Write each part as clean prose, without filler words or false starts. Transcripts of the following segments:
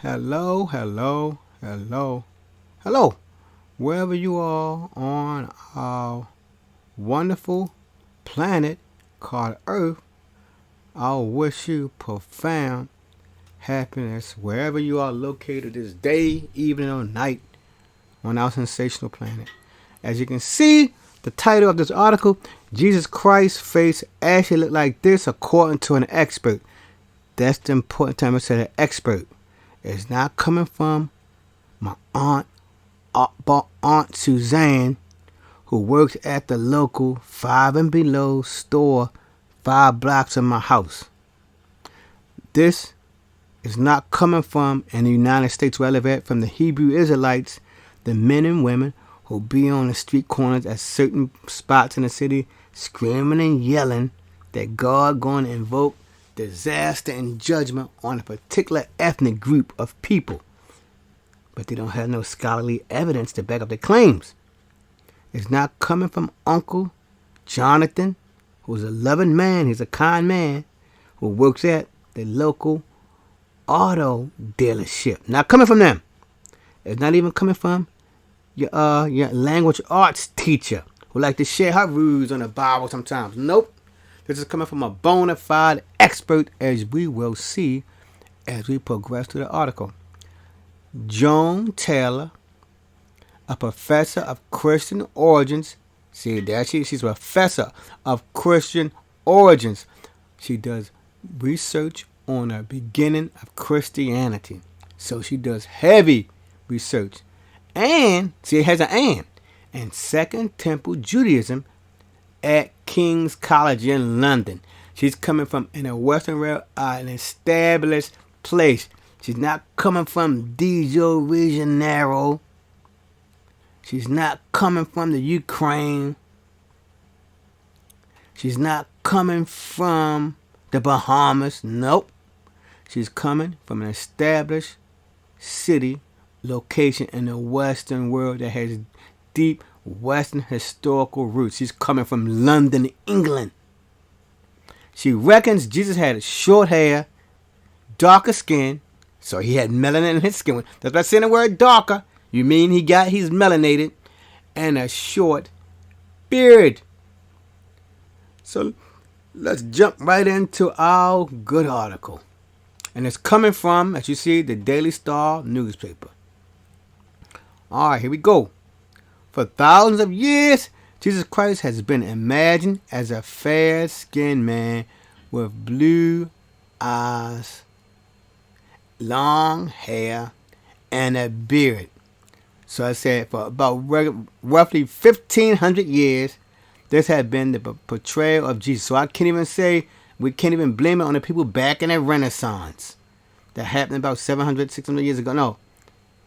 Hello, hello, hello, hello. Wherever you are on our wonderful planet called Earth, I wish you profound happiness wherever you are located this day, evening, or night on our sensational planet. As you can see, the title of this article, Jesus Christ's face actually looked like this according to an expert. That's the important time I said an expert. It's not coming from my aunt Suzanne, who works at the local 5 and below store 5 blocks from my house. This is not coming from in the United States where I live at, from the Hebrew Israelites, the men and women who be on the street corners at certain spots in the city screaming and yelling that God going to invoke disaster and judgment on a particular ethnic group of people. But they don't have no scholarly evidence to back up their claims. It's not coming from Uncle Jonathan, who's a loving man, he's a kind man, who works at the local auto dealership. Not coming from them. It's not even coming from your language arts teacher who like to share her views on the Bible sometimes. Nope. This is coming from a bona fide expert, as we will see as we progress through the article. Joan Taylor, a professor of Christian origins. See, there she's a professor of Christian origins. She does research on the beginning of Christianity. So she does heavy research. And, see, it has an and Second Temple Judaism at King's College in London. She's coming from in a Western realm, an established place. She's not coming from Rio de Janeiro. She's not coming from the Ukraine. She's not coming from the Bahamas. Nope. She's coming from an established city location in the Western world that has deep Western historical roots. She's coming from London, England. She reckons Jesus had short hair, darker skin, so he had melanin in his skin. That's why I say the word darker. You mean he's melanated, and a short beard. So let's jump right into our good article. And it's coming from, as you see, the Daily Star newspaper. All right, here we go. For thousands of years, Jesus Christ has been imagined as a fair-skinned man with blue eyes, long hair, and a beard. So I said for about roughly 1,500 years, this had been the portrayal of Jesus. So we can't even blame it on the people back in the Renaissance. That happened about 700, 600 years ago. No.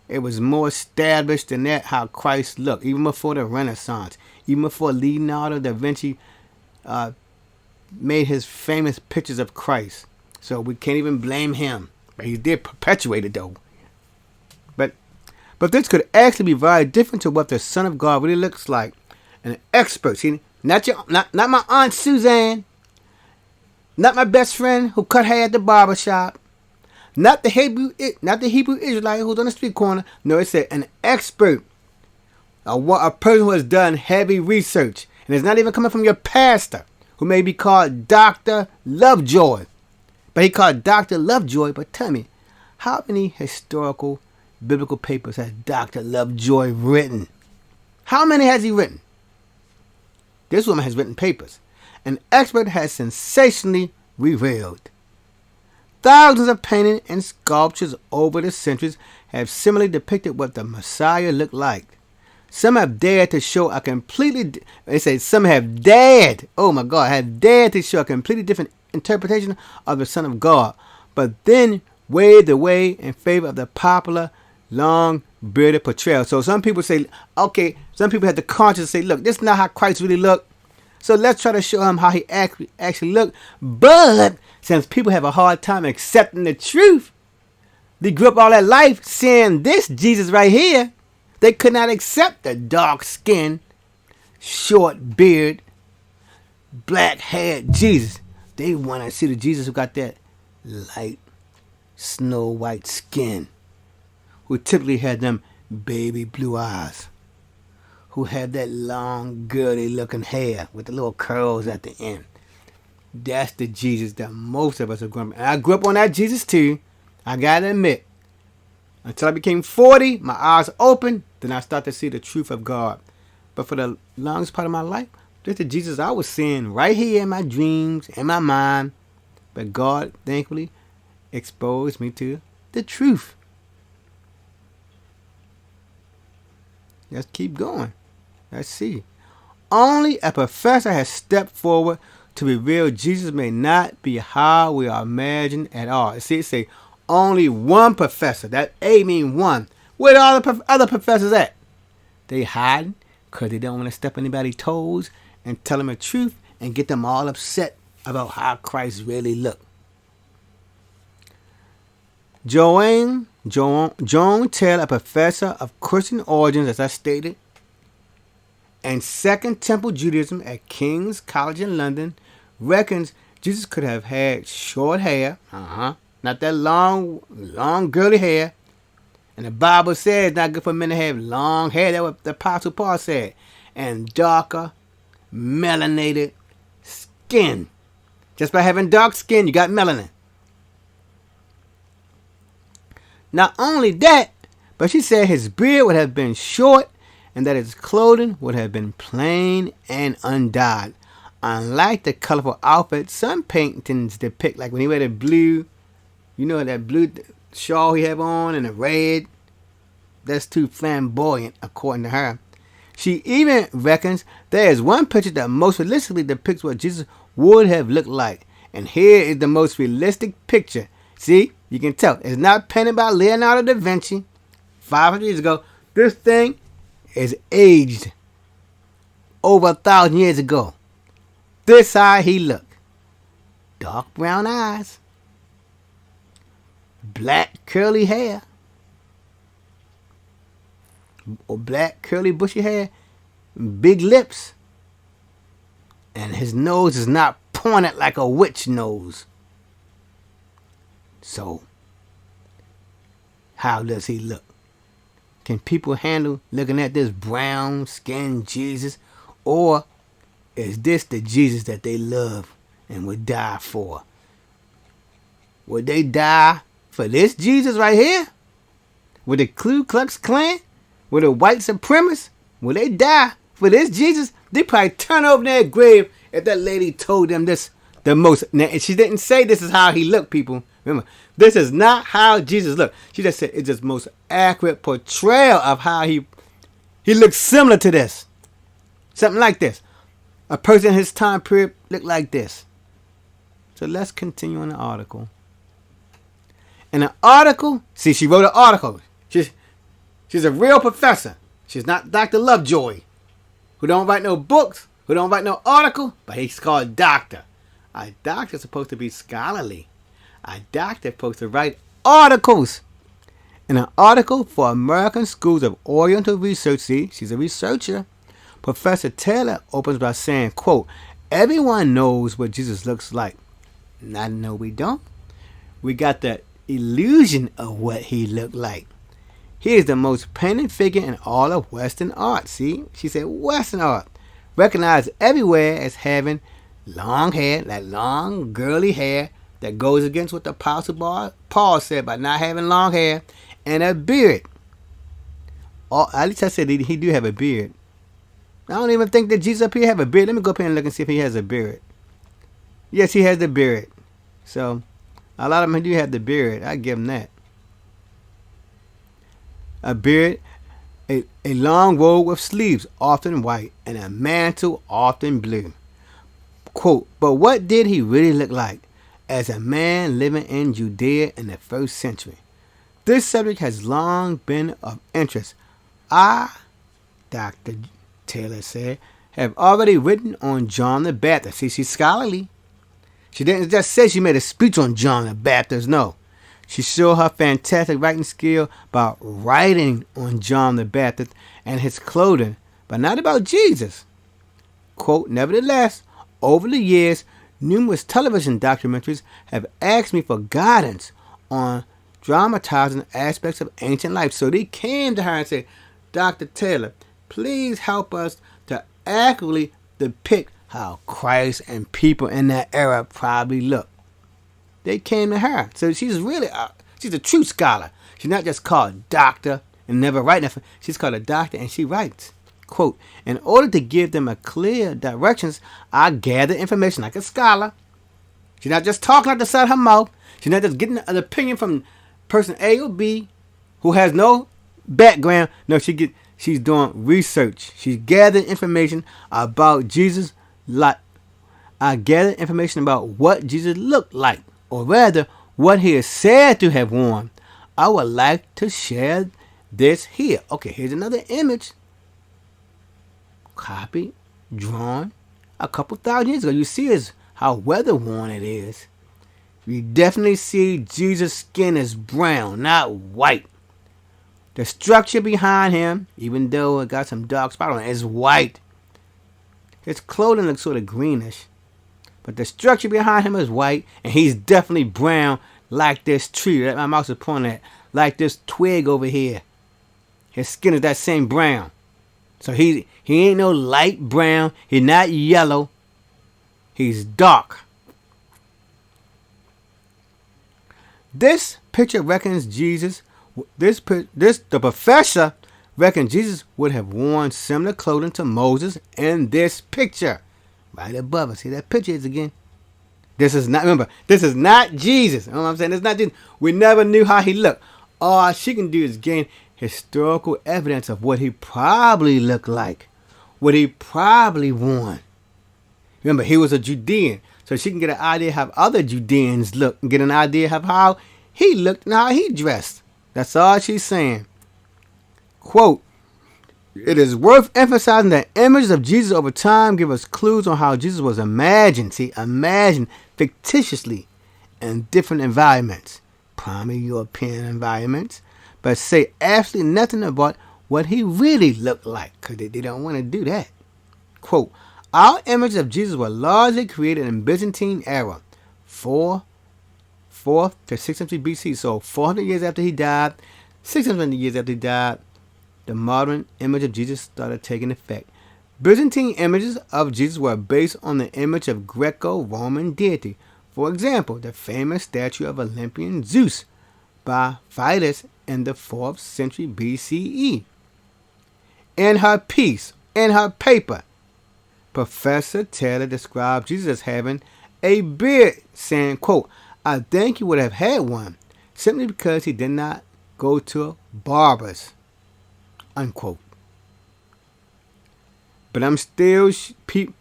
It was more established than that how Christ looked, even before the Renaissance, even before Leonardo da Vinci made his famous pictures of Christ. So we can't even blame him. But he did perpetuate it though. But this could actually be very different to what the Son of God really looks like. An expert, see, not my Aunt Suzanne, not my best friend who cut hair at the barber shop. Not the Hebrew Israelite who's on the street corner. No, it said an expert. A person who has done heavy research. And it's not even coming from your pastor, who may be called Dr. Lovejoy. But he called Dr. Lovejoy. But tell me, how many historical biblical papers has Dr. Lovejoy written? How many has he written? This woman has written papers. An expert has sensationally revealed. Thousands of paintings and sculptures over the centuries have similarly depicted what the Messiah looked like. Some have dared to show a completely, some have dared to show a completely different interpretation of the Son of God, but then waved away in favor of the popular long bearded portrayal. So some people say, okay, some people have the conscience to say, look, this is not how Christ really looked. So let's try to show him how he actually looked. But since people have a hard time accepting the truth, they grew up all their life seeing this Jesus right here. They could not accept the dark skin, short beard, black haired Jesus. They want to see the Jesus who got that light, snow white skin. who typically had them baby blue eyes, who had that long, girly looking hair with the little curls at the end. That's the Jesus that most of us are growing up. And I grew up on that Jesus too. I gotta admit. Until I became 40, my eyes opened, then I started to see the truth of God. But for the longest part of my life, this is the Jesus I was seeing right here in my dreams, in my mind. But God, thankfully, exposed me to the truth. Let's keep going. Let's see. Only a professor has stepped forward to reveal Jesus may not be how we are imagined at all. See, it say only one professor. That A means one. Where are all the other professors at? They hiding because they don't want to step on anybody's toes and tell them the truth and get them all upset about how Christ really looked. Joan Taylor, a professor of Christian origins, as I stated, and Second Temple Judaism at King's College in London, reckons Jesus could have had short hair, not that long girly hair. And the Bible says it's not good for men to have long hair. That's what the Apostle Paul said. And darker, melanated skin. Just by having dark skin, you got melanin. Not only that, but she said his beard would have been short and that his clothing would have been plain and undyed. Unlike the colorful outfit some paintings depict, like when he wear the blue, you know, that blue shawl he have on and the red, that's too flamboyant according to her. She even reckons there is one picture that most realistically depicts what Jesus would have looked like. And here is the most realistic picture. See, you can tell. It's not painted by Leonardo da Vinci 500 years ago. This thing is aged over 1,000 years ago. This how he looked. Dark brown eyes. Black curly hair. Or black curly bushy hair. Big lips. And his nose is not pointed like a witch nose. So, how does he look? Can people handle looking at this brown skinned Jesus? Or is this the Jesus that they love and would die for? Would they die for this Jesus right here? With the Ku Klux Klan? With the white supremacists? Would they die for this Jesus? They probably turn over their grave if that lady told them this the most. Now, she didn't say this is how he looked, people. Remember, this is not how Jesus looked. She just said it's the most accurate portrayal of how he looks similar to this. Something like this. A person in his time period looked like this. So let's continue on the article. In the article, see, she wrote an article. She's a real professor. She's not Dr. Lovejoy, who don't write no books, who don't write no article, but he's called doctor. A doctor's supposed to be scholarly. A doctor's supposed to write articles. In an article for American Schools of Oriental Research, see, she's a researcher, Professor Taylor opens by saying, quote, everyone knows what Jesus looks like. Not no, we don't. We got the illusion of what he looked like. He is the most painted figure in all of Western art. See, she said Western art. Recognized everywhere as having long hair, that long girly hair that goes against what the Apostle Paul said about not having long hair, and a beard. At least I said he do have a beard. I don't even think that Jesus up here have a beard. Let me go up here and look and see if he has a beard. Yes, he has the beard. So, a lot of them do have the beard. I give him that. A beard, a long robe with sleeves, often white, and a mantle, often blue. Quote, but what did he really look like as a man living in Judea in the 1st century? This subject has long been of interest. I, Dr. Taylor said, have already written on John the Baptist. See, she's scholarly. She didn't just say she made a speech on John the Baptist. No. She showed her fantastic writing skill by writing on John the Baptist and his clothing, but not about Jesus. Quote, nevertheless, over the years, numerous television documentaries have asked me for guidance on dramatizing aspects of ancient life. So they came to her and said, Dr. Taylor, please help us to accurately depict how Christ and people in that era probably looked. They came to her. So she's really, she's a true scholar. She's not just called doctor and never write nothing. She's called a doctor and she writes. Quote, in order to give them a clear directions, I gather information like a scholar. She's not just talking out the side of her mouth. She's not just getting an opinion from person A or B who has no background. No, she's doing research. She's gathering information about Jesus. I gather information about what Jesus looked like, or rather, what he is said to have worn. I would like to share this here. Okay, here's another image. Copied, drawn, a couple thousand years ago. You see how weather worn it is. You definitely see Jesus' skin is brown, not white. The structure behind him, even though it got some dark spots on it, is white. His clothing looks sort of greenish. But the structure behind him is white, and he's definitely brown like this tree that my mouse is pointing at, like this twig over here. His skin is that same brown. So he ain't no light brown. He's not yellow. He's dark. This picture reckons Jesus. The professor reckons Jesus would have worn similar clothing to Moses in this picture, right above us. See that picture is again. This is not. Remember, this is not Jesus. You know what I'm saying? It's not Jesus. We never knew how he looked. All she can do is gain historical evidence of what he probably looked like, what he probably worn. Remember, he was a Judean, so she can get an idea of how other Judeans look and get an idea of how he looked and how he dressed. That's all she's saying. Quote, it is worth emphasizing that images of Jesus over time give us clues on how Jesus was imagined fictitiously in different environments, primarily European environments, but say absolutely nothing about what he really looked like, because they don't want to do that. Quote, our images of Jesus were largely created in Byzantine era, 4th to 6th century BC, so 400 years after he died, 600 years after he died, the modern image of Jesus started taking effect. Byzantine images of Jesus were based on the image of Greco-Roman deity. For example, the famous statue of Olympian Zeus by Philo in the 4th century BCE. In her paper, Professor Taylor described Jesus as having a beard, saying, quote, I think he would have had one, simply because he did not go to barbers, unquote. But I'm still,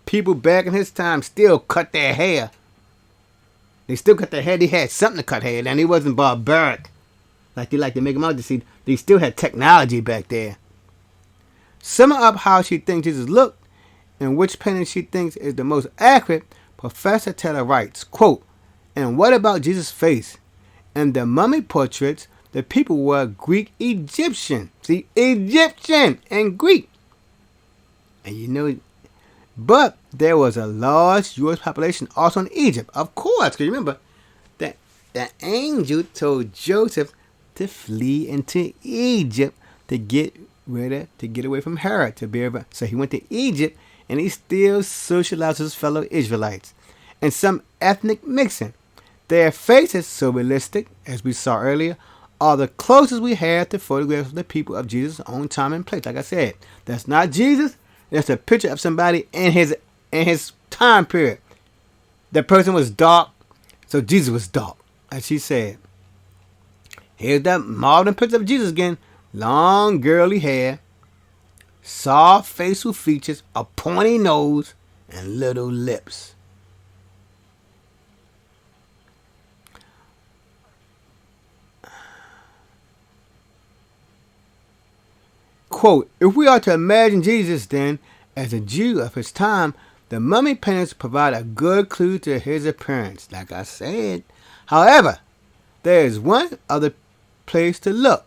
people back in his time still cut their hair. They still cut their hair. They had something to cut hair, and he wasn't barbaric like they like to make him out to see. They still had technology back there. Summing up how she thinks Jesus looked and which painting she thinks is the most accurate, Professor Taylor writes, quote, and what about Jesus' face? In the mummy portraits, the people were Greek Egyptian. See, Egyptian and Greek. And you know, but there was a large Jewish population also in Egypt. Of course, because remember that the angel told Joseph to flee into Egypt to get away from Herod, to be able. So he went to Egypt and he still socialized with his fellow Israelites. And some ethnic mixing. Their faces, so realistic, as we saw earlier, are the closest we have to photographs of the people of Jesus' own time and place. Like I said, that's not Jesus. That's a picture of somebody in his time period. The person was dark, so Jesus was dark, as she said. Here's that modern picture of Jesus again. Long, girly hair, soft facial features, a pointy nose, and little lips. Quote, if we are to imagine Jesus then as a Jew of his time, the mummy paintings provide a good clue to his appearance, like I said. However, there is one other place to look,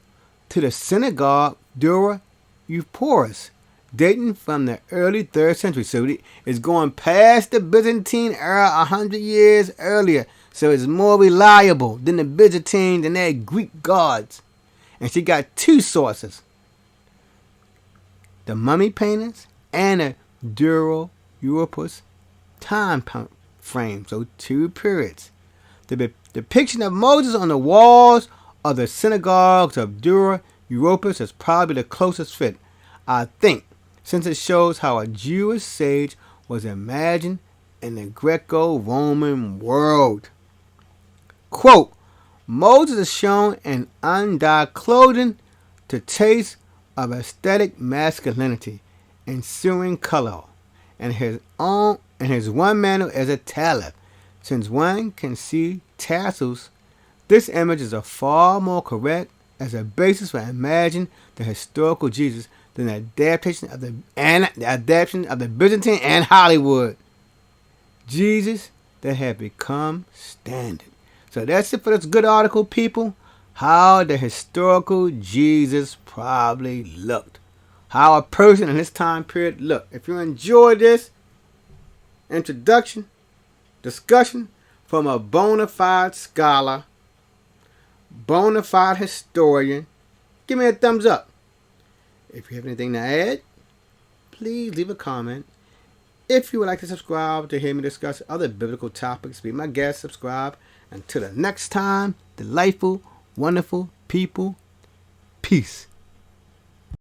to the synagogue Dura Euporus, dating from the early 3rd century. So it's going past the Byzantine era 100 years earlier. so it's more reliable than the Byzantines and their Greek gods. And she got two sources: the mummy paintings and the Dura Europus time frame, so two periods. The depiction of Moses on the walls of the synagogues of Dura Europus is probably the closest fit, I think, since it shows how a Jewish sage was imagined in the Greco-Roman world. Quote, Moses is shown in undyed clothing to taste of aesthetic masculinity and serene color, and his one mantle is a talib. Since one can see tassels, this image is a far more correct as a basis for imagining the historical Jesus than the adaptation of the Byzantine and Hollywood Jesus that had become standard. So that's it for this good article, people. How the historical Jesus probably looked. How a person in this time period looked. If you enjoyed this introduction, discussion from a bona fide scholar, bona fide historian, give me a thumbs up. If you have anything to add, please leave a comment. If you would like to subscribe to hear me discuss other biblical topics, be my guest, subscribe. Until the next time, delightful, wonderful people, peace.